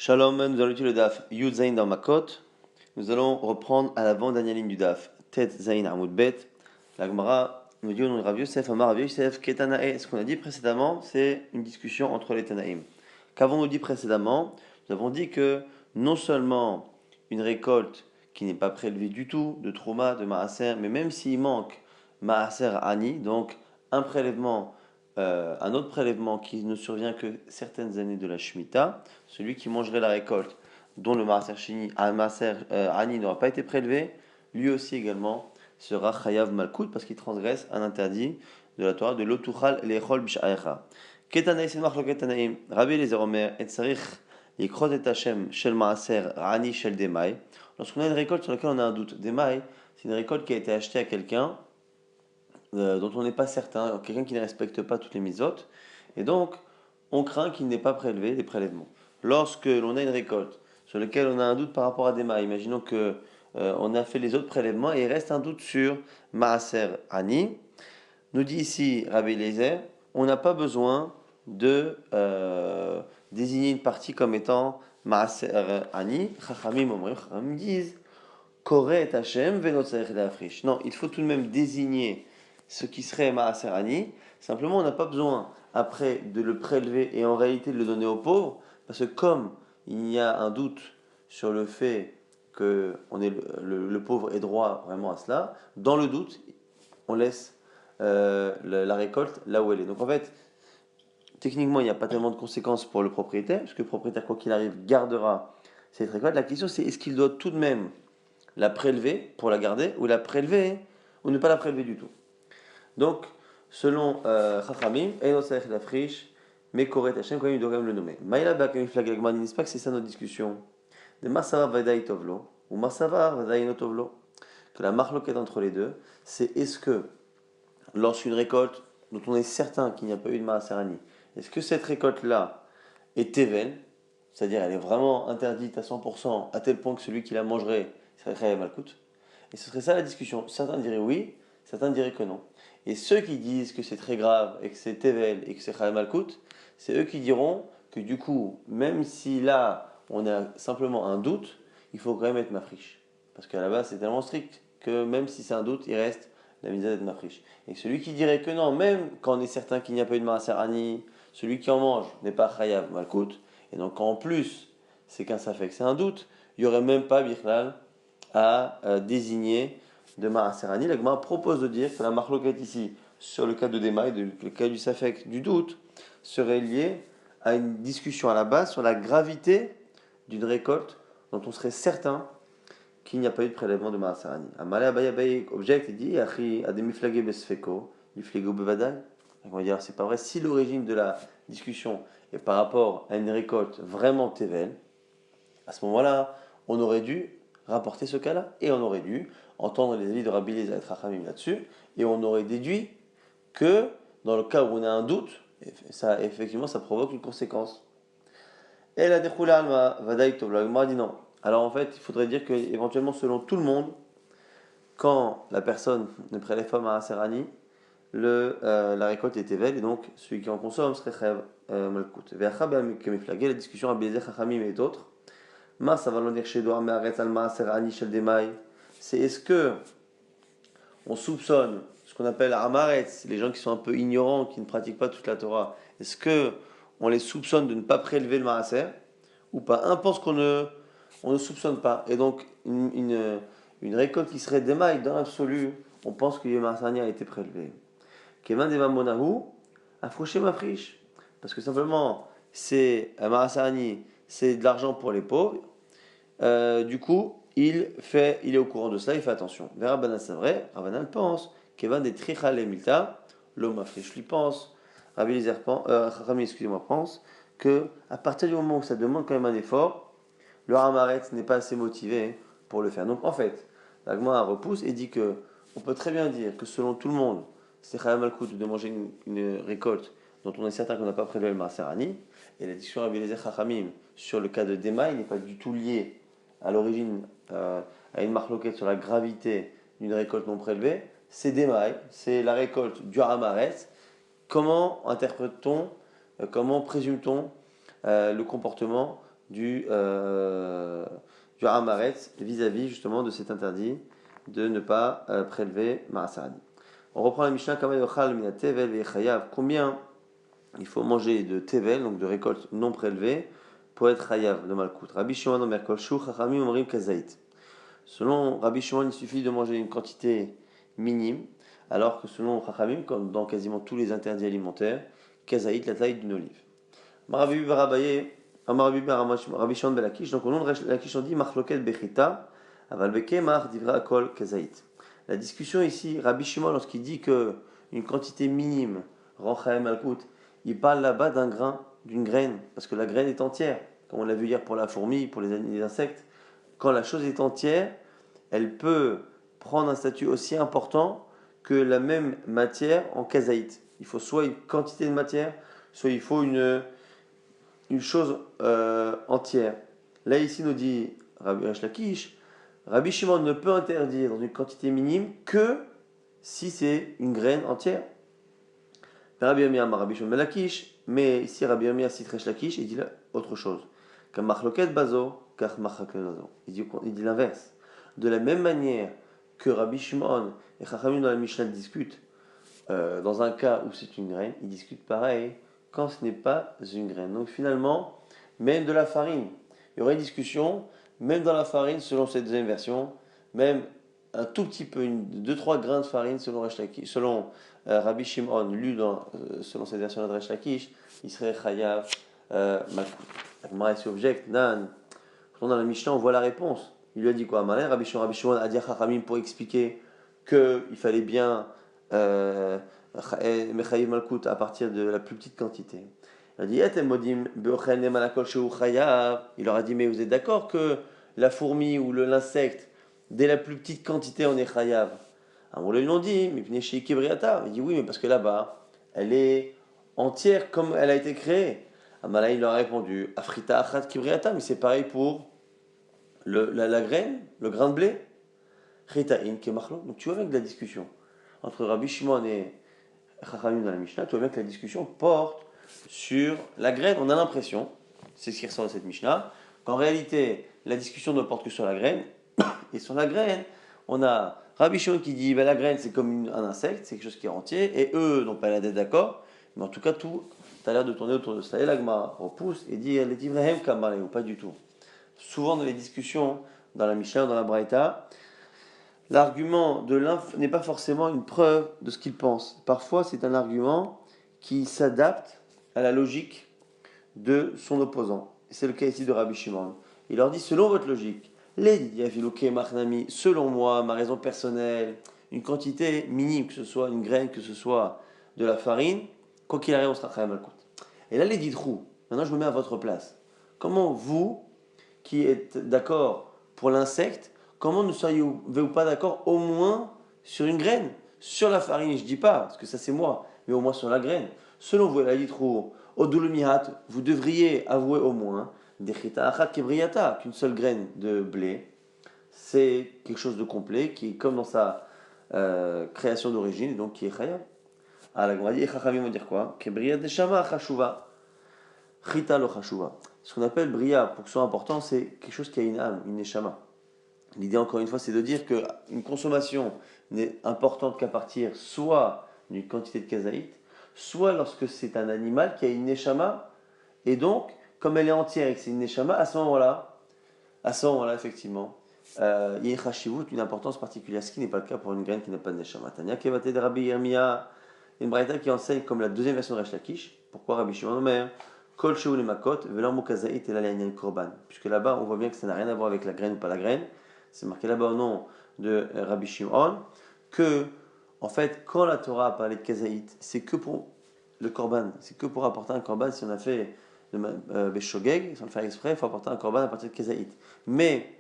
Shalom, nous allons étudier le DAF Yud Zain dans Makot. Nous allons reprendre à l'avant-dernière ligne du DAF Tet Zain Amud Bet. La Gemara nous dit au nom de Rav Yosef, Amar Rav Yosef, Ketanae. Ce qu'on a dit précédemment, c'est une discussion entre les Tanaïm. Qu'avons-nous dit précédemment? Nous avons dit que non seulement une récolte qui n'est pas prélevée du tout de Trouma, de Maaser, mais même s'il manque Maaser Ani, donc un prélèvement, un autre prélèvement qui ne survient que certaines années de la Shemitah, celui qui mangerait la récolte dont le Maaser Ani n'aura pas été prélevé, lui aussi également sera Chayav Malkout parce qu'il transgresse un interdit de la Torah de l'Otuchal Lechol Bish'aecha. Ketanaï c'est marloquet Tanaïm, Rabbi Eliezer Omer, et Tsarich, Yikrot et Hashem, Shel Maaser Ani Shel Demai. Lorsqu'on a une récolte sur laquelle on a un doute, Demai, c'est une récolte qui a été achetée à quelqu'un dont on n'est pas certain, quelqu'un qui ne respecte pas toutes les mitzvot, et donc on craint qu'il n'ait pas prélevé les prélèvements. Lorsque l'on a une récolte sur laquelle on a un doute par rapport à Dema, imaginons que on a fait les autres prélèvements et il reste un doute sur Maaser Ani, nous dit ici Rabbi Eliezer, on n'a pas besoin de désigner une partie comme étant Maaser Ani. Chachamim disent Koret Hashem venot tzarich leafrish. Non, il faut tout de même désigner ce qui serait Maaser Ani. Simplement, on n'a pas besoin après de le prélever et en réalité de le donner aux pauvres, parce que comme il y a un doute sur le fait que le pauvre ait droit vraiment à cela, dans le doute, on laisse la récolte là où elle est. Donc en fait, techniquement, il n'y a pas tellement de conséquences pour le propriétaire, puisque le propriétaire, quoi qu'il arrive, gardera cette récolte. La question, c'est est-ce qu'il doit tout de même la prélever pour la garder, ou la prélever, ou ne pas la prélever du tout. Donc, selon Chachamim, Eino Tzarech la friche, mais Koret Hashem, quand même, il doit quand même le nommer. Maïla Bakamif Lagagman, n'est-ce pas que c'est ça notre discussion? De Masavar Vadaï Tovlo, ou Masavar Vadaï no Tovlo. Que la marloquette entre les deux, c'est est-ce que, lorsqu'une récolte dont on est certain qu'il n'y a pas eu de Maaserani, est-ce que cette récolte-là est Tevel, c'est-à-dire elle est vraiment interdite à 100%, à tel point que celui qui la mangerait serait Chayav Malkout? Et ce serait ça la discussion. Certains diraient oui, certains diraient que non. Et ceux qui disent que c'est très grave et que c'est Tevel et que c'est Chayav Malkout, c'est eux qui diront que du coup, même si là on a simplement un doute, il faut quand même être mafriche. Parce qu'à la base c'est tellement strict que même si c'est un doute, il reste la mise d'être mafriche. Et celui qui dirait que non, même quand on est certain qu'il n'y a pas eu de Maaser Ani, celui qui en mange n'est pas Chayav Malkout, et donc en plus c'est qu'un safek, c'est un doute, il n'y aurait même pas Bichlal à désigner de Maaser Ani. La Gemara propose de dire que la marloquette ici, sur le cas de Demaï, le cas du safek, du doute, serait liée à une discussion à la base sur la gravité d'une récolte dont on serait certain qu'il n'y a pas eu de prélèvement de Maaser Ani. Amale Abaye Abaye objecte et dit Achi Ademiflage Besfeko, Iflego Bevadai. On va dire c'est pas vrai. Si l'origine de la discussion est par rapport à une récolte vraiment Tevel, à ce moment-là, on aurait dû rapporter ce cas-là et on aurait dû entendre les avis de Rabbi Eliezer et Chachamim là-dessus et on aurait déduit que dans le cas où on a un doute, ça effectivement ça provoque une conséquence. Et la déchoula alma vadaï tov, la Gemara dit non. Alors en fait, il faudrait dire que éventuellement selon tout le monde, quand la personne ne prélève pas Maaser Ani, la récolte est Tevel et donc celui qui en consomme serait Chayav Malkout. La discussion Rabbi Eliezer, Chachamim et d'autres. Ça va dire chez Doar Me'aretz al Maaser Ani Shel Demai. C'est est-ce que on soupçonne ce qu'on appelle Amaretz, les gens qui sont un peu ignorants, qui ne pratiquent pas toute la Torah, est-ce que on les soupçonne de ne pas prélever le Maaser ou pas? Un pense on ne soupçonne pas. Et donc une récolte qui serait Demai, dans l'absolu, on pense que le Maaser Ani a été prélevé. Keman Deva Monahu, affrouché ma friche. Parce que simplement, c'est un Maaser Ani, c'est de l'argent pour les pauvres. Du coup, il est au courant de cela, il fait attention. Vers Rabbanan, c'est vrai, Rabbanan pense, Kevan des Trichale Milta, l'homme afriche lui pense, Rabbi Eliezer Rami, excusez-moi, pense que à partir du moment où ça demande quand même un effort, le Hamaret n'est pas assez motivé pour le faire. Donc en fait, la Gemara repousse et dit que on peut très bien dire que selon tout le monde, c'est Chayam Malkout de manger une récolte dont on est certain qu'on n'a pas prélevé le Maaser Ani, et la discussion Rabbi Eliezer Chachamim sur le cas de Demaï n'est pas du tout liée à l'origine à une marloquette sur la gravité d'une récolte non prélevée. C'est Demaï, c'est la récolte du Hamaret. Comment interprète-t-on, comment présume-t-on le comportement du Hamaretz vis-à-vis justement de cet interdit de ne pas prélever Maasaradi. On reprend la Mishnah Kama yochal mina tevel ve'chayav. Combien il faut manger de tevel, donc de récoltes non prélevées, pour être chayav de malkout. Rabbi Shimon omer kol shu chachamim omrim kazait. Selon Rabbi Shimon, il suffit de manger une quantité minime, alors que selon Chachamim, comme dans quasiment tous les interdits alimentaires, kazaït, la taille d'une olive. Rabbi Barabaye, Rabbi Shimon ben Lakish, donc au nom de Lakish on dit Machloket bechita, aval bekemar divra kol kazaït. La discussion ici, Rabbi Shimon, lorsqu'il dit que une quantité minime rend chayam malkout, il parle là-bas d'un grain, d'une graine, parce que la graine est entière, comme on l'a vu hier pour la fourmi, pour les insectes. Quand la chose est entière, elle peut prendre un statut aussi important que la même matière en kazaït. Il faut soit une quantité de matière, soit il faut une chose entière. Là, ici, nous dit Rabbi Lakish, Rabbi Shimon ne peut interdire dans une quantité minime que si c'est une graine entière. Rabbi Amir, Rabbi Shimon ben Lakish, mais ici Rabbi Amir cite Resh Lakish, il dit autre chose. Comme Machloket Bazo, car Machloket Bazo. Il dit l'inverse. De la même manière que Rabbi Shimon et Chachamim dans la Mishnah discutent dans un cas où c'est une graine, ils discutent pareil quand ce n'est pas une graine. Donc finalement, même de la farine, il y aurait une discussion, même dans la farine, selon cette deuxième version, même un tout petit peu, 2-3 grains de farine selon Rabbi Shimon, selon cette version de Resh Lakish, il serait chayav malkout. La Gemara ici objecte, Nan. Dans la Mishnah, on voit la réponse. Il lui a dit quoi? Rabbi Shimon a dit à Chachamim pour expliquer qu'il fallait bien Mechayiv Malkout à partir de la plus petite quantité. Il a dit il leur a dit, mais vous êtes d'accord que la fourmi ou l'insecte, dès la plus petite quantité, on est chayav? Alors, ils lui ont dit, mais venez chez Kibriata. Il dit oui, mais parce que là-bas, elle est entière comme elle a été créée. Amalai il leur a répondu, Afrita achat Kibriata, mais c'est pareil pour la graine, le grain de blé. Chita'in kemachlo. Donc tu vois bien que la discussion entre Rabbi Shimon et Chachamim dans la Mishnah, tu vois bien que la discussion porte sur la graine. On a l'impression, c'est ce qui ressort de cette Mishnah, qu'en réalité, la discussion ne porte que sur la graine. Et sur la graine, on a Rabbi Shimon qui dit la graine c'est comme un insecte, c'est quelque chose qui est entier, et eux n'ont pas l'air d'être d'accord, mais en tout cas, tout a l'air de tourner autour de ça. Et l'Agma repousse et dit les Tivrehem Kamale, ou pas du tout. Souvent dans les discussions, dans la Mishnah ou dans la Braïta, l'argument de l'un n'est pas forcément une preuve de ce qu'il pense. Parfois, c'est un argument qui s'adapte à la logique de son opposant. C'est le cas ici de Rabbi Shimon. Il leur dit, selon votre logique, selon moi, ma raison personnelle, une quantité minime, que ce soit une graine, que ce soit de la farine, quoi qu'il arrive, on sera chayam malkout. Et là, les ditrou, maintenant je me mets à votre place. Comment vous, qui êtes d'accord pour l'insecte, comment ne seriez-vous pas d'accord au moins sur une graine? Sur la farine, je ne dis pas, parce que ça c'est moi, mais au moins sur la graine. Selon vous, la ditrou, odulumihat, vous devriez avouer au moins qu'une seule graine de blé, c'est quelque chose de complet, qui est comme dans sa création d'origine, donc qui est chayab. Ah, la Gemara dit, et Chachamim vont dire quoi? Kebriyat deshama chashuva, chita lo chashuva. Ce qu'on appelle bria, pour que ce soit important, c'est quelque chose qui a une âme, une neshama. L'idée, encore une fois, c'est de dire qu'une consommation n'est importante qu'à partir soit d'une quantité de kazaït, soit lorsque c'est un animal qui a une neshama, et donc, comme elle est entière et que c'est une neshama, à ce moment-là, effectivement, il y a une chashivut, une importance particulière, ce qui n'est pas le cas pour une graine qui n'a pas de neshama. Tania kevate de Rabbi Yirmiya, une braïta qui enseigne comme la deuxième version de Resh Lakish. Pourquoi Rabbi Shimon Omer Kol sheu le makot, velar mukazaït et la korban. Puisque là-bas, on voit bien que ça n'a rien à voir avec la graine ou pas la graine. C'est marqué là-bas au nom de Rabbi Shimon que, en fait, quand la Torah a parlé de kazaït, c'est que pour le korban, c'est que pour apporter un korban. Si on a fait Beshogeg, sans le faire exprès, il faut apporter un korban à partir de Kezaït. Mais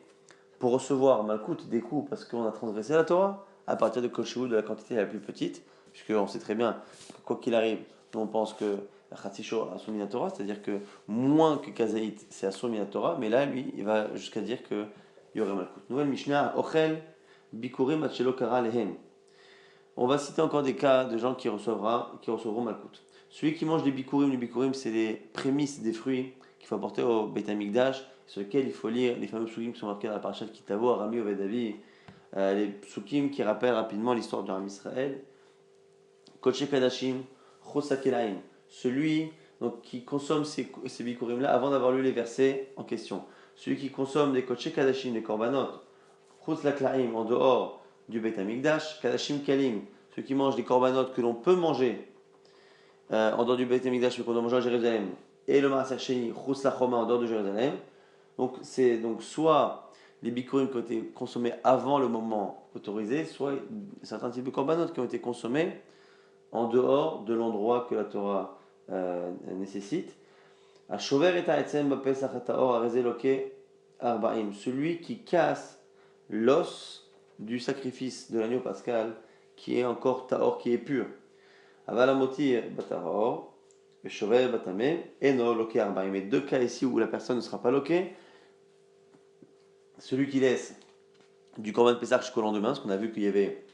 pour recevoir Malkout des coups parce qu'on a transgressé la Torah, à partir de Kolchou, de la quantité la plus petite, puisqu'on sait très bien que quoi qu'il arrive, nous on pense que la Khatisho a soumis la Torah, c'est-à-dire que moins que Kezaït, c'est à soumis la Torah, mais là, lui, il va jusqu'à dire qu'il y aurait Malkout. Nouvelle Mishnah, Ochel, Bikurim, Achelo Kara Lehem. On va citer encore des cas de gens qui recevront Malkout. Celui qui mange des bikurim, les bikurim, c'est les prémices des fruits qu'il faut apporter au Beit HaMikdash, sur lesquels il faut lire les fameux psukim qui sont marqués dans la parasha de Kitavo, Arami Ovedavi, les psukim qui rappellent rapidement l'histoire du Ram Israël. Kodesh Kadashim, Chosakelaim, celui donc, qui consomme ces bikurim-là avant d'avoir lu les versets en question. Celui qui consomme des Kodesh Kadashim, des korbanot, Choslaklaim, en dehors du Beit HaMikdash, Kadashim Kalim, ceux qui mangent des korbanot que l'on peut manger en dehors du Beit HaMikdash, mais qu'on doit manger à Jérusalem, et le Maaser Sheni, Choslachoma, en dehors de Jérusalem. Donc, c'est donc soit les bikurim qui ont été consommés avant le moment autorisé, soit certains types de korbanot qui ont été consommés en dehors de l'endroit que la Torah nécessite. Celui qui casse l'os du sacrifice de l'agneau pascal qui est encore taor, qui est pur. Avalamotir batahor, shover batame, eno loke arba'im. Et deux cas ici où la personne ne sera pas loquée. Celui qui laisse du korban de Pessah jusqu'au lendemain, parce qu'on a vu qu'il y avait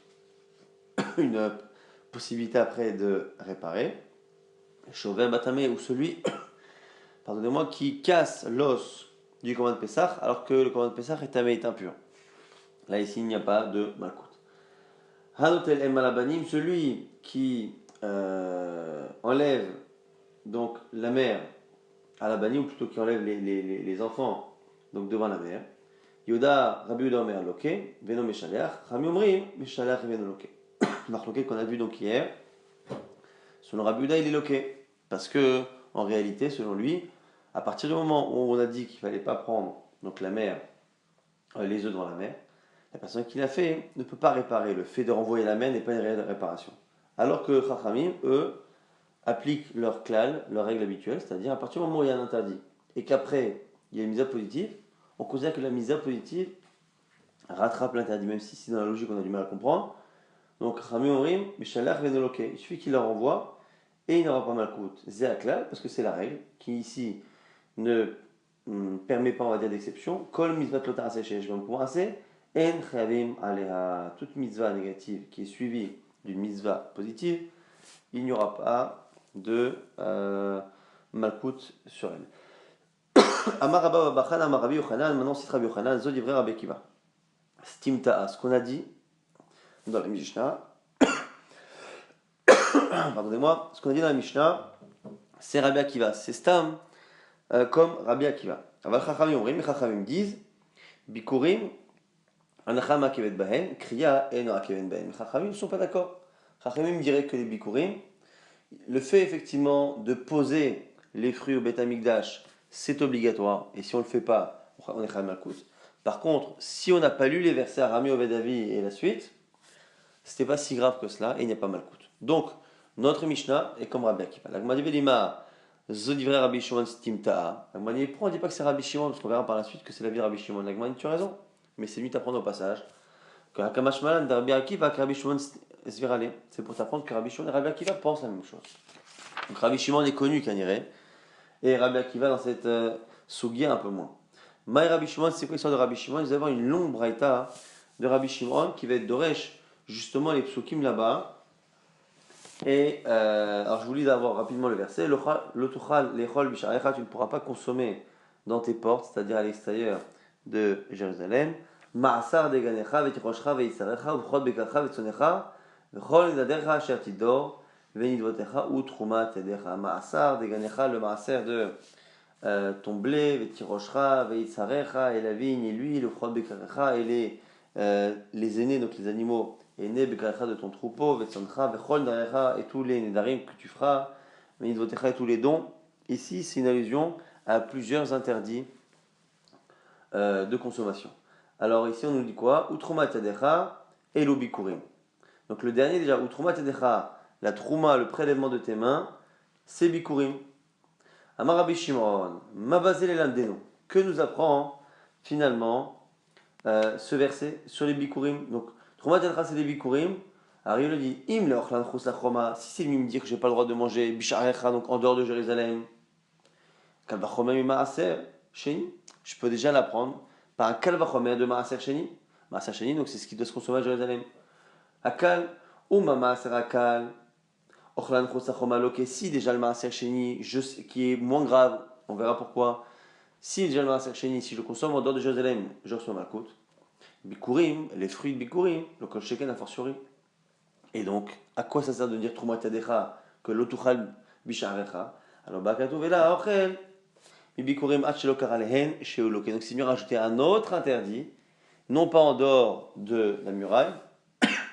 une possibilité après de réparer. Shover batame, ou celui, pardonnez-moi, qui casse l'os du korban de Pessah alors que le korban de Pessah est impur. Là ici il n'y a pas de malkout. Hanotel em malabanim, celui qui enlève donc la mère à la banim, ou plutôt qui enlève les enfants donc devant la mère. Yoda Rabbi Yehuda Omer loke, veno meshalech, Chami Omrim meshalech veno loke. Marque qu'on a vu donc hier, selon Rabbi Yehuda il est loqué, parce que en réalité selon lui, à partir du moment où on a dit qu'il fallait pas prendre donc la mère, les œufs devant la mère, la personne qui l'a fait ne peut pas réparer. Le fait de renvoyer la mère n'est pas une réelle réparation. Alors que Chachamim, eux, appliquent leur klal, leur règle habituelle, c'est-à-dire à partir du moment où il y a un interdit et qu'après il y a une misa positive, on considère que la misa positive rattrape l'interdit, même si dans la logique on a du mal à comprendre. Donc Chachamim Orim, Mishalach Venoloke, il suffit qu'il leur renvoie et il n'aura pas malkout. Zé klal, parce que c'est la règle qui ici ne permet pas, on va dire, d'exception. Kol mitzvah lotar aseh je vais pouvoir assez. En chavim aleha, toute mitzvah négative qui est suivie d'une mitzvah positive, il n'y aura pas de malkout sur elle. Amar Rabba Bachan, Amar Rabbi Yochanan, maintenant c'est Rabbi Yochanan, Zod Ivre Rabbi Akiva. Stimta'a, ce qu'on a dit dans la Mishnah, pardonnez-moi, ce qu'on a dit dans la Mishnah, c'est Rabbi Akiva, c'est Stam comme Rabbi Akiva. Aval Chachamim Omrim, les Chachamim disent, Bikurim, Anachama Kevet Bahen, Kriya Eno Kevet Bahen. Les Chachamim ne sont pas d'accord. Chachamim dirait que les Bikurim, le fait effectivement de poser les fruits au Beit HaMikdash, c'est obligatoire. Et si on ne le fait pas, on est Chal Malkout. Par contre, si on n'a pas lu les versets Arami Ovedavi et la suite, c'était pas si grave que cela et il n'y a pas Malkout. Donc, notre Mishnah est comme Rabbi Akiva. La Gemara dit Velima, Zodivre Rabbi Shimon Stimta'a. La Gemara dit pourquoi on ne dit pas que c'est Rabbi Shimon, parce qu'on verra par la suite que c'est la vie de Rabbi Shimon. La Gemara dit tu as raison, mais c'est mieux t'apprendre au passage que Hakamash Malan de Rabbi Akiva que Rabbi Shimon Svirale. C'est pour t'apprendre que Rabbi Shimon et Rabbi Akiva pensent la même chose. Donc Rabbi Shimon est connu Kaniré, et Rabbi Akiva dans cette Sugia un peu moins. Maï Rabbi Shimon, c'est quoi l'histoire de Rabbi Shimon? Vous allez avoir une longue braïta de Rabbi Shimon qui va être d'Oresh, justement les psukim là-bas. Et alors je vous lis d'abord rapidement le verset. L'otuchal lechol bisharecha, tu ne pourras pas consommer dans tes portes, c'est-à-dire à l'extérieur de Jérusalem. Ma'asar deganecha vetiroshcha veisarecha v'chod bekacha vetzonecha v'chol nedadercha asher tidor venidvotecha ou truma tedecha. Ma'asar deganecha, le ma'aser de ton blé, vetiroshcha veisarecha, et la vigne et l'huile, v'chod bekacha, et les aînés, donc les animaux aînés bekacha de ton troupeau, vetsoncha v'chol nedarecha, et tous les nedarim que tu feras, venidvotecha, et tous les dons. Ici, c'est une allusion à plusieurs interdits de consommation. Alors ici on nous dit quoi? Utruma tadecha et l'obikurim. Donc le dernier déjà, Utruma tadecha, la trouma, le prélèvement de tes mains, c'est bikurim. Amar Rabbi Shimon, mabazel elandeno. Que nous apprend finalement ce verset sur les bikurim? Donc Truma tadecha c'est les bikurim. Alors il le dit, im le ochlan chus la choma. Si c'est lui me dire que j'ai pas le droit de manger bisharecha, donc en dehors de Jérusalem, kalvachoma mima aser sheni, je peux déjà l'apprendre par un kalvachomer de Maaser Sheni. Maaser Sheni, donc c'est ce qui doit se consommer à Jérusalem. Akal, ou ma Maaser Akal, Ochlan Chosachoma Loke, si déjà le Maaser Sheni, qui est moins grave, on verra pourquoi. Si déjà le Maaser Sheni, si je le consomme en dehors de Jérusalem, je reçois Malkout. Bikurim, les fruits de Bikurim, le Kol Sheken a fortiori. Et donc, à quoi ça sert de dire Troumat Yadecha que l'Otuchal Bisharecha? Alors, Bakatou Vela, Ochel, Bikurim Hachelo Karalehen, Sheoloke. Donc, c'est mieux rajouter un autre interdit, non pas en dehors de la muraille,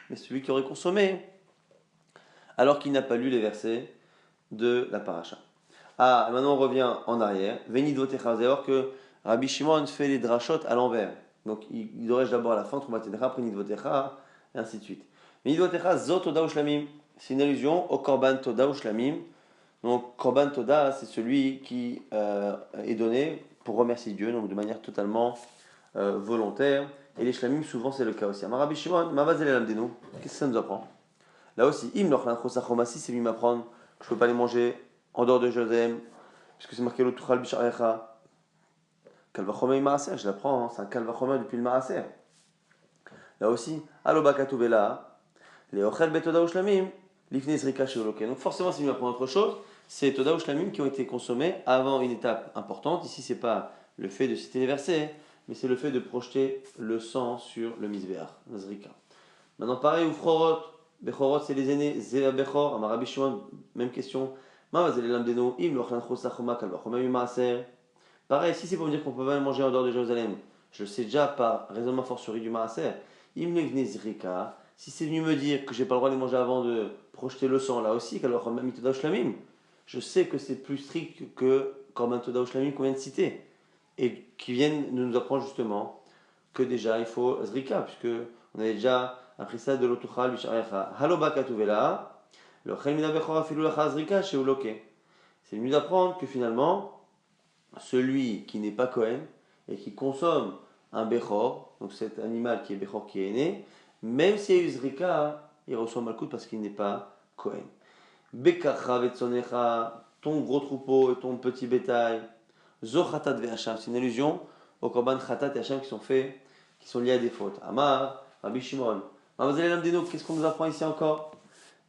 mais celui qui aurait consommé, alors qu'il n'a pas lu les versets de la paracha. Ah, maintenant on revient en arrière. Venid votecha, vous allez voir que Rabbi Shimon fait les drachot à l'envers. Donc il aurait d'abord à la fin, Troumat Yadecha, après Nid votecha, et ainsi de suite. Venid votecha, zot toda ushlamim. C'est une allusion au korban toda ushlamim. Donc korban toda, c'est celui qui est donné pour remercier Dieu, donc de manière totalement volontaire. Et les shlamim, souvent c'est le cas aussi. Rabbi Shimon, mavazel elamdenu. Qu'est-ce que ça nous apprend? Là aussi, im lochlan chosachomasi, c'est lui m'apprendre que je ne peux pas les manger en dehors de Jérusalem, puisque c'est marqué l'Otuchal Bisharecha. Kalvachomer Maaser, je l'apprends, c'est un Kalvachomer depuis le Maaser. Là aussi, Alobakatu Vela, les Ochel Betoda Ushlamim, Lifnei Zrika Sheoloke. Donc forcément, si nous apprend autre chose, c'est Toda Ushlamim qui ont été consommés avant une étape importante. Ici, c'est pas le fait de citer les versets, mais c'est le fait de projeter le sang sur le Mizbeach, Zrika. Maintenant, pareil, Ufrorot, Bechorot, c'est les aînés, Zeva Bechor, Amarabi Shimon, même question. Pareil, si c'est pour me dire qu'on peut pas le manger en dehors de Jérusalem, je le sais déjà par raisonnement fortiori du Maaser. Si c'est venu me dire que j'ai pas le droit de les manger avant de projeter le sang, là aussi, je sais que c'est plus strict que Korban Toda Ushlamim qu'on vient de citer. Et qui viennent de nous apprendre justement que déjà il faut Zrika, puisque on avait déjà appris ça de l'Otuchal Bisharecha. Halobakatuvela. Le Chelmina Bechora Filou la Chazrika chez Uloke. C'est mieux d'apprendre que finalement, celui qui n'est pas Kohen et qui consomme un Bechor, donc cet animal qui est Bechor qui est né, même s'il y a eu Zrika, il reçoit Malkout parce qu'il n'est pas Kohen. Bekacha Vetsonecha, ton gros troupeau et ton petit bétail, Zochatat Ve'acham, c'est une allusion aux Korban Chatat et Hacham qui sont liés à des fautes. Amar, Rabbi Shimon. Qu'est-ce qu'on nous apprend ici encore?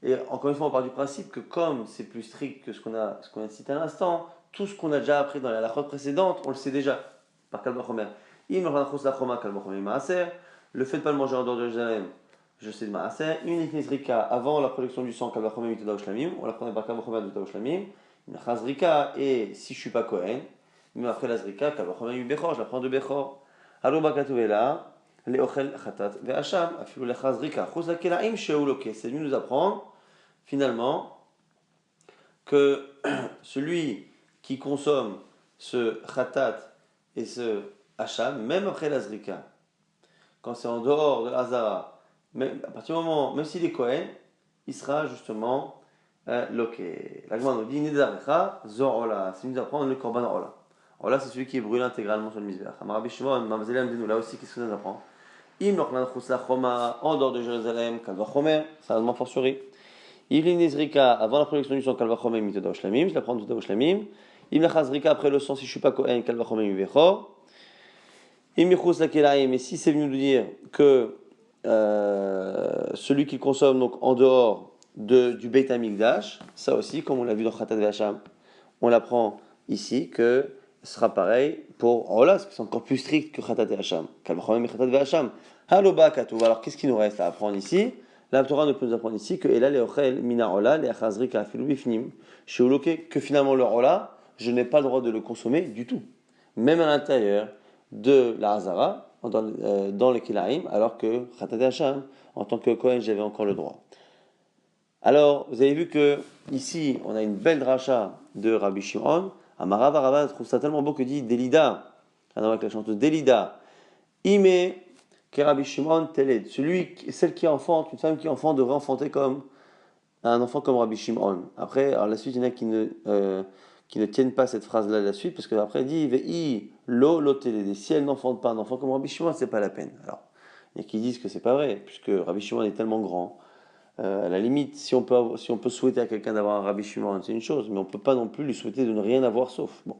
Et encore une fois, on part du principe que comme c'est plus strict que ce qu'on a cité à l'instant, tout ce qu'on a déjà appris dans la halachot précédente, on le sait déjà, par Kal Vachomer. Le fait de ne pas le manger en dehors de Jérusalem, je sais de Maaser. Une Nizrika, avant la production du sang, Kal Vachomer Mitoda Ushlamim, on la prenait par Kal Vachomer Mitoda Ushlamim. Une Chazrika, et si je ne suis pas Kohen, même après la Zrika, Kal Vachomer Bechor, je la prends de Bechor. Alo Bakatuvela, le Ochel Chatat Ve'acham, Afilou le Chazrika, Chosakelaim Sheoloke. C'est venu nous apprendre finalement que celui qui consomme ce khatat et ce hacham, même après la zrika, quand c'est en dehors de l'azara, à partir du moment, même s'il est Kohen, il sera justement loqué. La Gemara nous dit Nidarecha, Zor Ola, c'est nous apprendre le korban Ola. Ola, c'est celui qui est brûlé intégralement sur le misbeach. Amarabi Shimon, Mamzelam Dinu, là aussi, qu'est-ce que ça nous apprend? Im Loklan Chousa Choma, en dehors de Jérusalem, Kalvachomer, c'est un fortiori. Ivlin Nizrika, avant la production du sang, Kalvachomem, Mitoda Ushlamim, je la prends Mitoda Ushlamim. Im Lachazrika, après le sang, si je ne suis pas Kohen, Kalvachomem, Mivechor. Im Yichus Lakelaim, et si c'est venu nous dire que celui qui consomme donc en dehors du Beit Hamikdash, ça aussi, comme on l'a vu dans Khatat Ve'acham, on l'apprend ici que ce sera pareil pour Ola, parce que c'est encore plus strict que Khatat Ve'acham. Kalvachomem et Khatat Ve'acham. Haloba Katou. Alors qu'est-ce qu'il nous reste à apprendre ici? La Torah ne peut nous apprendre ici que Ela leochel mina ola leachazrika afilu bifnim sheuloke, que finalement le ola, je n'ai pas le droit de le consommer du tout, même à l'intérieur de la hazara, dans les kilaim, alors que Khatat Hacham, en tant que Kohen, j'avais encore le droit. Alors, vous avez vu que ici, on a une belle dracha de Rabbi Shimon. Amarav Arava trouve ça tellement beau que dit Delida, avec la chanteuse Delida, Ime Rabbi Shimon Teled, celle qui enfante, une femme qui enfante devrait enfanter comme un enfant comme Rabbi Shimon. Après, alors la suite, il y en a qui ne tiennent pas cette phrase-là de la suite, parce qu'après il dit Vei lo Teled, si elle n'enfante pas un enfant comme Rabbi Shimon, c'est pas la peine. Alors, il y a qui disent que c'est pas vrai, puisque Rabbi Shimon est tellement grand. À la limite, si on peut souhaiter à quelqu'un d'avoir un Rabbi Shimon, c'est une chose, mais on ne peut pas non plus lui souhaiter de ne rien avoir sauf. Bon.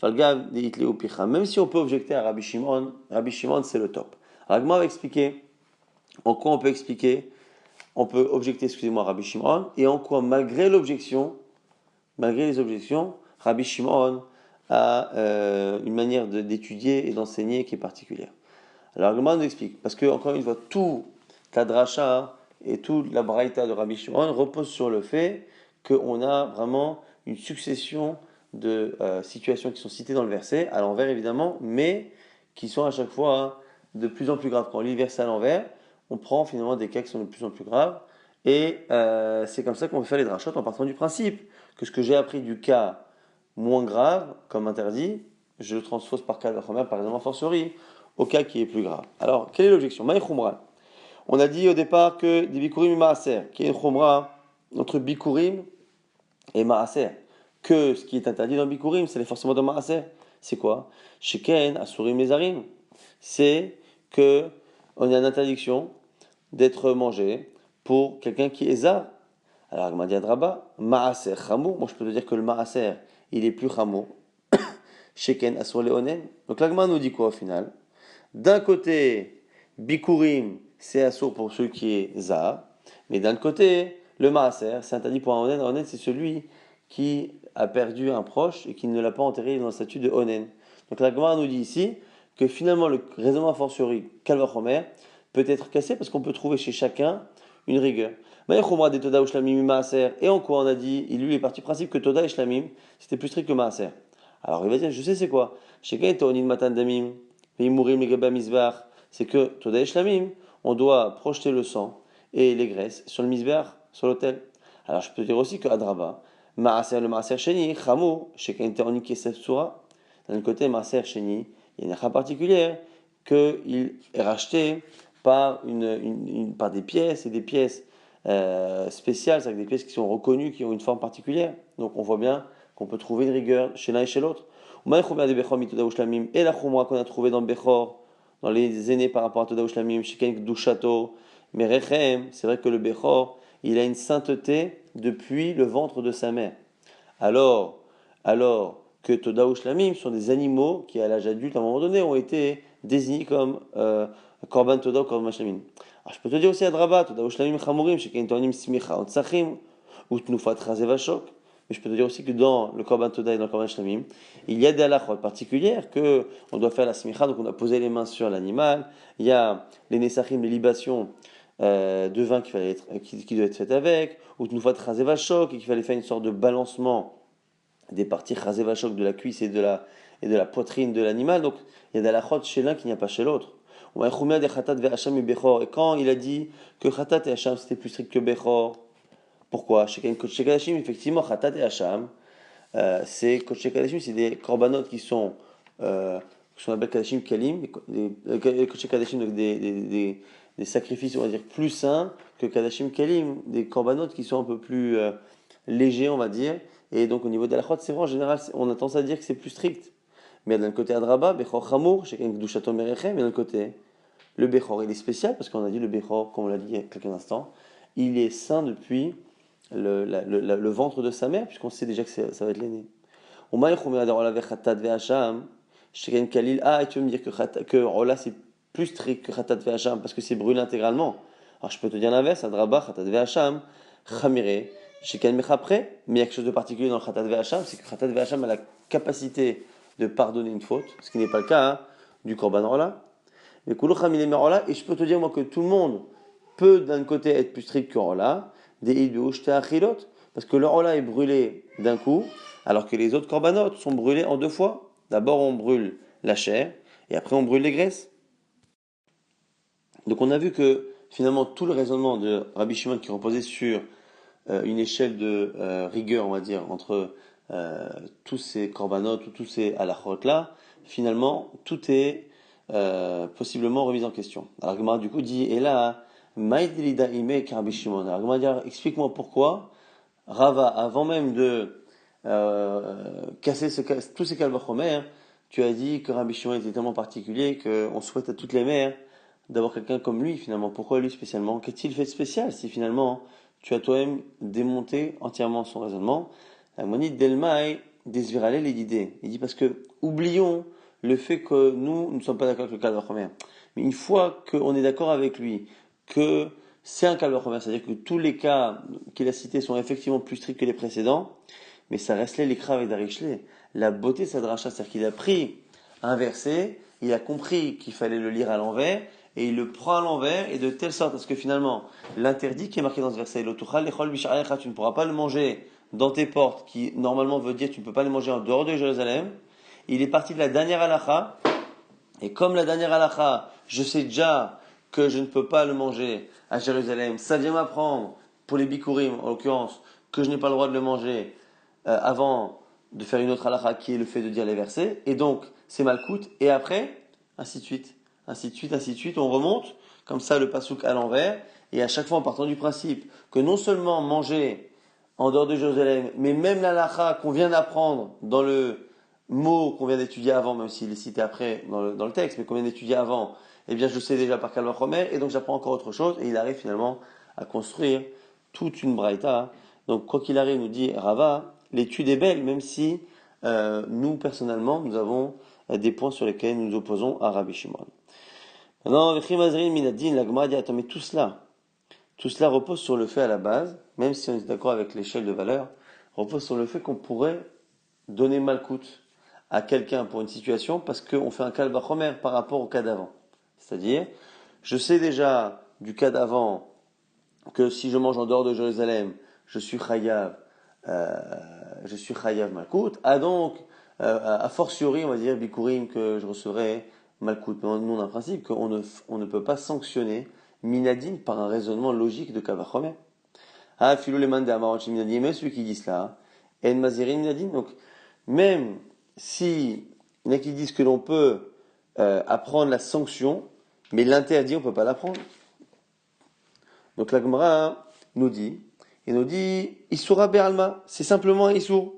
Même si on peut objecter à Rabbi Shimon, c'est le top. Alors, Agma va expliquer en quoi on peut objecter, Rabbi Shimon, et en quoi, malgré les objections, Rabbi Shimon a une manière d'étudier et d'enseigner qui est particulière. Alors, le nous explique, parce que, encore une fois, tout la dracha et toute la braïta de Rabbi Shimon repose sur le fait qu'on a vraiment une succession de situations qui sont citées dans le verset, à l'envers évidemment, mais qui sont à chaque fois de plus en plus graves. Quand on lit le verset à l'envers, on prend finalement des cas qui sont de plus en plus graves, et c'est comme ça qu'on fait faire les drachot en partant du principe que ce que j'ai appris du cas moins grave, comme interdit, je le transpose par cas de par exemple, en fortiori, au cas qui est plus grave. Alors, quelle est l'objection? Maï Khumra. On a dit au départ que des Bikurim et Maaser, qu'il y a une Khumra entre Bikurim et Maaser. Que ce qui est interdit dans Bikurim, c'est forcément dans Maaser. C'est quoi? Sheken, Asurim, Lezarim. C'est que on a une interdiction d'être mangé pour quelqu'un qui est zar. Alors, Agma dit Adraba, Maaser, Chamour. Moi, je peux te dire que le Maaser, il est plus Chamour. Sheken, Asur, Leonen. Donc, l'Agma nous dit quoi au final? D'un côté, Bikurim, c'est assour pour celui qui est Zahar, mais d'un côté, le Maaser, c'est interdit pour un Onen. Un Onen, c'est celui qui a perdu un proche et qui ne l'a pas enterré dans le statut de Onen. Donc la Gemara nous dit ici que finalement le raisonnement a fortiori, Kalvachomer, peut être cassé parce qu'on peut trouver chez chacun une rigueur. Et en quoi on a dit, il lui est parti du principe que Toda et Shlamim, c'était plus strict que Maaser. Alors il va dire, je sais c'est quoi. Chacun est Onin Matan Damim. C'est que Toda et Shlamim, on doit projeter le sang et les graisses sur le misbeh, sur l'autel. Alors je peux te dire aussi que Adraba, Maaser le Maaser Sheni, Chamou, Shekain Teoni Kesef Sura, d'un côté Maaser Sheni, il y a une cas particulière qu'il est racheté par, par des pièces et des pièces spéciales, c'est-à-dire des pièces qui sont reconnues, qui ont une forme particulière. Donc on voit bien qu'on peut trouver une rigueur chez l'un et chez l'autre. Et la chumra qu'on a trouvé dans Bechor, dans les aînés par rapport à Toda Ushlamim, Sheken Kdushato, mais Rechem, c'est vrai que le Bechor, il a une sainteté depuis le ventre de sa mère. Alors, que Toda Ushlamim sont des animaux qui, à l'âge adulte, à un moment donné, ont été désignés comme Korban Toda ou Korban Shlamim. Alors, je peux te dire aussi à Drabat, Toda Ushlamim Chamurim, Sheken Tonim Smicha Ontsachim, ou Tnufat Razevashok. Mais je peux te dire aussi que dans le Korban Toda et dans le Korban Shlamim, il y a des halachot particulières que on doit faire la smicha, donc on doit poser les mains sur l'animal. Il y a les nesachim, les libations de vin qui doit être faites avec, ou tnufat chazevashok, et qu'il fallait faire une sorte de balancement des parties chazevashok de la cuisse et de la poitrine de l'animal. Donc il y a des halachot chez l'un qu'il n'y a pas chez l'autre. Et quand il a dit que Khatat et Hacham c'était plus strict que Bechor, pourquoi? Chez Kadashim, effectivement, Khatat et Hacham, c'est Kadashim, c'est des korbanot qui sont, ce qu'on appelle Kadashim Kalim, Kadashim, donc des sacrifices, on va dire, plus sains que Kadashim Kalim, des korbanot qui sont un peu plus légers, on va dire. Et donc, au niveau de la chot, c'est vrai, en général, on a tendance à dire que c'est plus strict. Mais d'un côté, Adraba, Bechor Chamour, chez Kedushato Merechem, mais d'un côté, le Bechor, il est spécial, parce qu'on a dit le Bechor, comme on l'a dit il y a quelques instants, il est saint depuis le ventre de sa mère, puisqu'on sait déjà que ça va être l'aîné. Ah, et tu veux me dire que Rola c'est plus strict que Khatat Ve'acham parce que c'est brûlé intégralement. Alors je peux te dire l'inverse, Adraba, Khatat Ve'acham, Chamire, Shekan Mechapre, mais il y a quelque chose de particulier dans le Khatat Ve'acham, c'est que Khatat Ve'acham a la capacité de pardonner une faute, ce qui n'est pas le cas du Korban Rola. Mais Koulou Chamile Merola, et je peux te dire moi que tout le monde peut d'un côté être plus strict que Rola, des idouch achilot, parce que le Rola est brûlé d'un coup, alors que les autres corbanotes sont brûlés en deux fois. D'abord on brûle la chair, et après on brûle les graisses. Donc on a vu que finalement tout le raisonnement de Rabbi Shimon qui reposait sur une échelle de rigueur, on va dire, entre tous ces corbanotes ou tous ces halachot là, finalement tout est possiblement remis en question. Alors Gemara du coup dit, et là, Maïdilida ime Rabbi Shimon. Alors Gemara dit, explique-moi pourquoi Rava, avant même de casser tous ces calvachomer, tu as dit que Rabbi Shimon était tellement particulier qu'on souhaite à toutes les mères d'avoir quelqu'un comme lui finalement. Pourquoi lui spécialement? Qu'est-il fait de spécial si finalement tu as toi-même démonté entièrement son raisonnement? La monnaie d'Elmaï désvirale l'idée. Il dit parce que oublions le fait que nous ne sommes pas d'accord avec le calvachomer. Mais une fois qu'on est d'accord avec lui, que c'est un calvachomer, c'est-à-dire que tous les cas qu'il a cités sont effectivement plus stricts que les précédents, mais ça reste les crats avec Darichlé. la beauté de cette dracha. C'est-à-dire qu'il a pris un verset, il a compris qu'il fallait le lire à l'envers, et il le prend à l'envers, et de telle sorte à ce que finalement, l'interdit qui est marqué dans ce verset, tu ne pourras pas le manger dans tes portes, qui normalement veut dire tu ne peux pas le manger en dehors de Jérusalem. Il est parti de la dernière halakha, et comme la dernière halakha, je sais déjà que je ne peux pas le manger à Jérusalem, ça vient m'apprendre, pour les bikurim en l'occurrence, que je n'ai pas le droit de le manger avant de faire une autre halakha qui est le fait de dire les versets, et donc c'est malkout, et après, ainsi de suite, ainsi de suite, ainsi de suite, on remonte, comme ça le pasouk à l'envers, et à chaque fois en partant du principe que non seulement manger en dehors de Jérusalem, mais même la halakha qu'on vient d'apprendre dans le mot qu'on vient d'étudier avant, même s'il est cité après dans le texte, mais qu'on vient d'étudier avant, eh bien je le sais déjà par Kal Vachomer, et donc j'apprends encore autre chose, et il arrive finalement à construire toute une braïta. Donc quoi qu'il arrive, nous dit Rava, l'étude est belle, même si nous personnellement, nous avons des points sur lesquels nous nous opposons à Rabbi Shimon. Maintenant, la Gemara dit, attends, mais tout cela repose sur le fait à la base, même si on est d'accord avec l'échelle de valeur, repose sur le fait qu'on pourrait donner malkout à quelqu'un pour une situation parce qu'on fait un kal vachomer par rapport au cas d'avant. C'est-à-dire, je sais déjà du cas d'avant que si je mange en dehors de Jérusalem, je suis chayav malkout. Ah donc, a fortiori, on va dire, bikurim, que je recevrai malkout. Mais nous, on a un principe qu'on ne peut pas sanctionner minadine par un raisonnement logique de kavachomer. Ah, filou les mandé amarochi minadine, mais celui qui dit cela, en mazirin minadine. Donc, même si il y en a qui disent que l'on peut apprendre la sanction, mais l'interdit, on ne peut pas l'apprendre. Donc la Gemara nous dit, Issoura Be'alma, c'est simplement un Issour.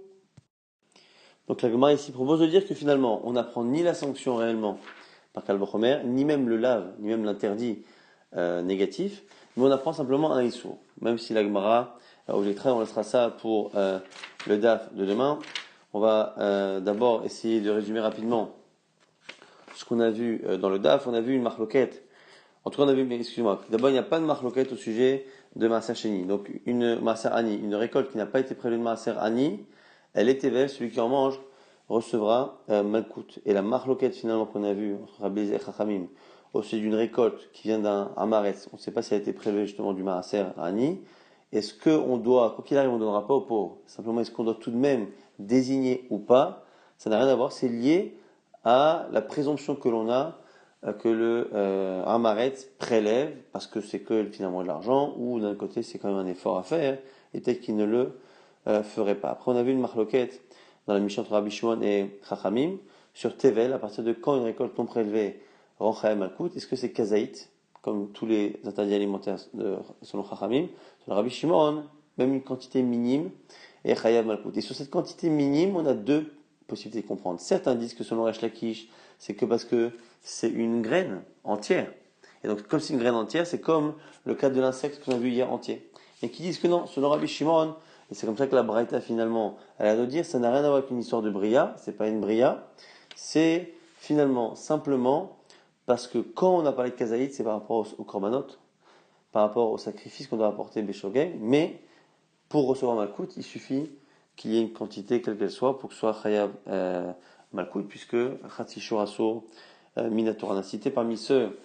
Donc la Gemara ici propose de dire que finalement, on n'apprend ni la sanction réellement par Kal Vachomer, ni même le lave, ni même l'interdit négatif, mais on apprend simplement un Issour. Même si la Gemara objectera, on laissera ça pour le DAF de demain. On va d'abord essayer de résumer rapidement ce qu'on a vu dans le DAF. On a vu une marloquette. En tout cas, on a vu, excuse-moi, d'abord il n'y a pas de marloquette au sujet de Maaser Sheni. Donc une Maaser Ani, une récolte qui n'a pas été prélevée de Maaser Ani, elle est ével, celui qui en mange recevra malkout. Et la marloquette finalement qu'on a vue entre Rabbi Eliezer et Chachamim, au sujet d'une récolte qui vient d'un Amaretz, on ne sait pas si elle a été prélevée justement du Maaser Ani. Est-ce qu'on doit, quoi qu'il arrive, on ne donnera pas aux pauvres. Simplement, est-ce qu'on doit tout de même désigner ou pas? Ça n'a rien à voir, c'est lié à la présomption que l'on a que le Amaretz prélève parce que c'est que finalement de l'argent, ou d'un côté c'est quand même un effort à faire, et peut-être qu'il ne le ferait pas. Après on a vu une marloquette dans la mission entre Rabbi Shimon et Chachamim sur Tevel, à partir de quand une récolte non prélevée rend Chayav Malkout. Est-ce que c'est Kazaït, comme tous les interdits alimentaires selon Chachamim? Selon Rabbi Shimon, même une quantité minime est Chayav Malkout. Et sur cette quantité minime, on a deux possibilités de comprendre. Certains disent que selon Resh Lakish, c'est que parce que c'est une graine entière. Et donc, comme c'est une graine entière, c'est comme le cas de l'insecte qu'on a vu hier entier. Et qui disent que non, selon Rabbi Shimon, et c'est comme ça que la Braïta finalement, elle a de dire, ça n'a rien à voir avec une histoire de bria, c'est pas une bria, c'est finalement simplement parce que quand on a parlé de kazaït, c'est par rapport au korbanot, par rapport au sacrifice qu'on doit apporter Beshogeg, mais pour recevoir Malkout, il suffit qu'il y ait une quantité, quelle qu'elle soit, pour que ce soit Chayav Malkout, puisque Chatzishur Asur Minator, on a cité parmi ceux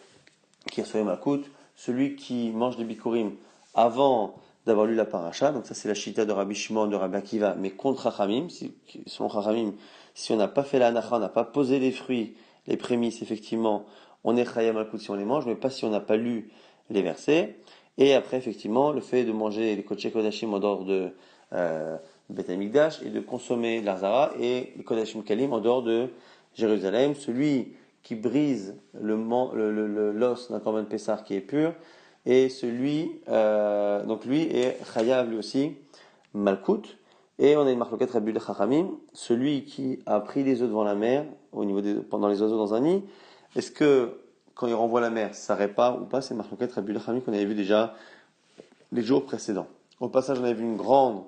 qui reçoivent Malkout, celui qui mange des bikurim avant d'avoir lu la paracha, donc ça c'est la chita de Rabbi Shimon, de Rabbi Akiva, mais contre Chachamim, selon Chachamim, si on n'a pas fait la hanacha, on n'a pas posé les fruits, les prémices, effectivement, on est Chayav Malkout si on les mange, mais pas si on n'a pas lu les versets. Et après, effectivement, le fait de manger les Kodesh Kodashim en dehors de Beth Amikdash et de consommer l'Arzara et les Kodashim Kalim en dehors de Jérusalem. Celui qui brise l'os d'un Korban Pessar qui est pur, et donc lui est Chayav lui aussi, Malkout. Et on a une marloquette Rabbi de Chachamim, celui qui a pris les œufs devant la mer, pendant les oiseaux dans un nid, est-ce que quand il renvoie la mer, ça répare ou pas? C'est marloquette Rabbi de Chachamim qu'on avait vu déjà les jours précédents. Au passage, on avait vu une grande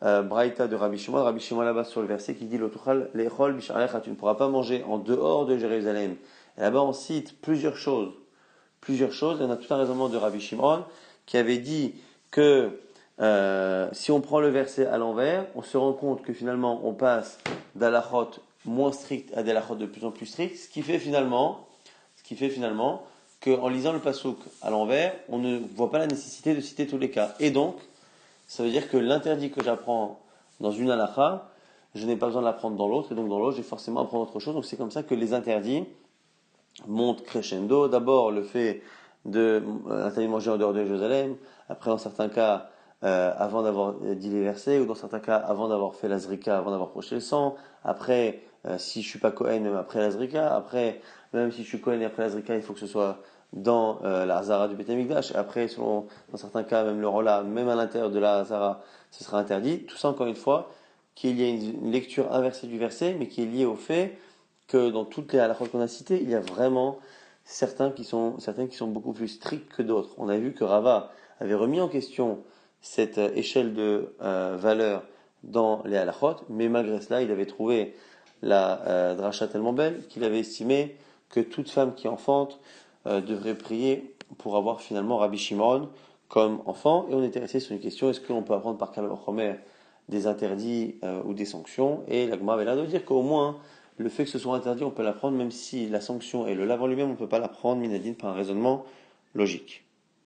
braïta de Rabbi Shimon. Rabbi Shimon là-bas sur le verset qui dit l'Otuchal lechol b'sharecha, tu ne pourras pas manger en dehors de Jérusalem. Et là-bas, on cite plusieurs choses. Il y en a tout un raisonnement de Rabbi Shimon qui avait dit que si on prend le verset à l'envers, on se rend compte que finalement on passe d'halachot moins strictes à des halachot de plus en plus strictes, ce qui fait finalement qu'en lisant le pasuk à l'envers, on ne voit pas la nécessité de citer tous les cas. Et donc, ça veut dire que l'interdit que j'apprends dans une halakha, je n'ai pas besoin de l'apprendre dans l'autre, et donc dans l'autre, j'ai forcément à apprendre autre chose. Donc c'est comme ça que les interdits montent crescendo. D'abord, le fait d'interdire de manger en dehors de Jérusalem, après, dans certains cas, avant d'avoir dit les versets, ou dans certains cas, avant d'avoir fait la zrika, avant d'avoir projeté le sang, après, si je suis pas Kohen, même après la zrika, après, même si je suis Kohen et après la zrika, il faut que ce soit dans la Hazara du Beth Amikdash, après, dans certains cas, même le Rola, même à l'intérieur de la Hazara, ce sera interdit. Tout ça, encore une fois, qu'il y ait une lecture inversée du verset, mais qui est liée au fait que dans toutes les halakhot qu'on a citées, il y a vraiment certaines qui sont beaucoup plus strictes que d'autres. On a vu que Rava avait remis en question cette échelle de valeur dans les halakhot, mais malgré cela, il avait trouvé la dracha tellement belle qu'il avait estimé que toute femme qui enfante devrait prier pour avoir finalement Rabbi Shimon comme enfant. Et on était resté sur une question, est-ce qu'on peut apprendre par Kal Vachomer des interdits ou des sanctions? Et la Gemara avait l'air de dire qu'au moins, le fait que ce soit interdit, on peut l'apprendre, même si la sanction est le lavant lui-même, on ne peut pas l'apprendre, minadine, par un raisonnement logique.